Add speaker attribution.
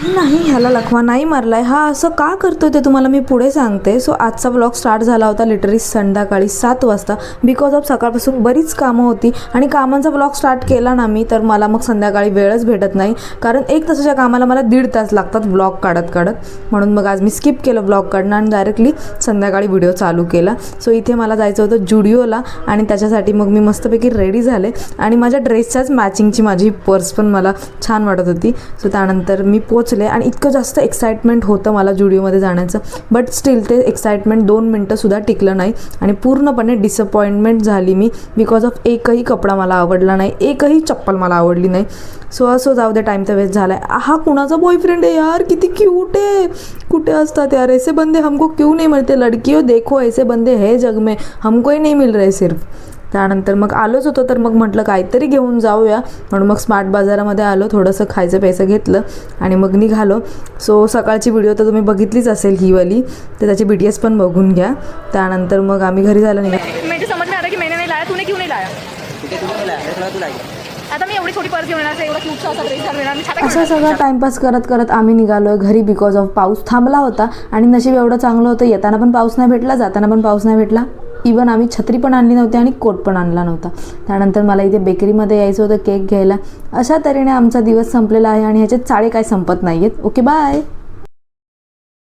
Speaker 1: नाही, ह्याला लखवा नाही मारलाय, हा असं का करतो ते तुम्हाला मी पुढे सांगते. सो आजचा व्लॉग स्टार्ट झाला होता लिटरली संध्याकाळी 7 वाजता बिकॉज ऑफ सकाळपासून बरीच कामं होती आणि कामांचा व्लॉग स्टार्ट केला ना मी तर मला मग संध्याकाळी वेळच भेटत नाही, कारण 1 तासाच्या कामाला मला 1.5 तास लागतात व्लॉग काढत म्हणून मग आज मी स्किप केलं व्लॉग काढणं आणि डायरेक्टली संध्याकाळी व्हिडिओ चालू केला. सो इथे मला जायचं होतं जुडिओला आणि त्याच्यासाठी मग मी मस्तपैकी रेडी झाले आणि माझ्या ड्रेसच्याच मॅचिंगची माझी पर्स पण मला छान वाटत होती. सो त्यानंतर मी पोचले आणि इतकं जास्त एक्साइटमेंट होतं मला जुडिओमध्ये जाण्याचं, बट स्टील ते एक्साइटमेंट 2 मिनटंसुद्धा टिकलं नाही आणि पूर्णपणे डिसअपॉइंटमेंट झाली मी बिकॉज ऑफ एकही कपडा मला आवडला नाही, एकही चप्पल मला आवडली नाही. सो असं जाऊ दे, टाईम तर वेस्ट झाला आहे. हा कुणाचा बॉयफ्रेंड आहे यार, किती क्यूट आहे. कुठे असतात यार ऐसे बंदे, हमको क्यों नहीं मिलते. लड़कियों देखो ऐसे बंदे है जग में, हमको ही नहीं मिल रहे सिर्फ. त्यानंतर मग आलोच होतो तर मग म्हटलं काहीतरी घेऊन जाऊया म्हणून मग स्मार्ट बाजारामध्ये आलो, थोडंसं खायचं प्यायचं घेतलं आणि मग निघालो. सो सकाळची व्हिडिओ तर तुम्ही बघितलीच असेल ही वाली, तर त्याची BTS पण बघून घ्या. त्यानंतर मग आम्ही घरी झालं निघा.
Speaker 2: मुझे समझ में आ रहा है कि मैंने नहीं लाया, तूने क्यों नहीं लाया. आता मी एवढी छोटी पर्स घेऊन येणार, एवढा क्यूटचा असा ड्रेस घालून येणार.
Speaker 1: असं सगळं टाइमपास करत करत आम्ही निघालो घरी बिकॉज ऑफ पाऊस थांबला होता आणि नशीब एवढं चांगलं होतं, येताना पण पाऊस नाही भेटला, जाताना पण पाऊस नाही भेटला. इवन आम्ही छत्री पण आणली नव्हती आणि कोट पण आणला नव्हता. त्यानंतर मला इथे बेकरीमध्ये यायचं होतं केक घ्यायला. अशा तऱ्हेने आमचा दिवस संपलेला आहे आणि ह्याचे चाळे काय संपत नाही आहेत. Okay bye.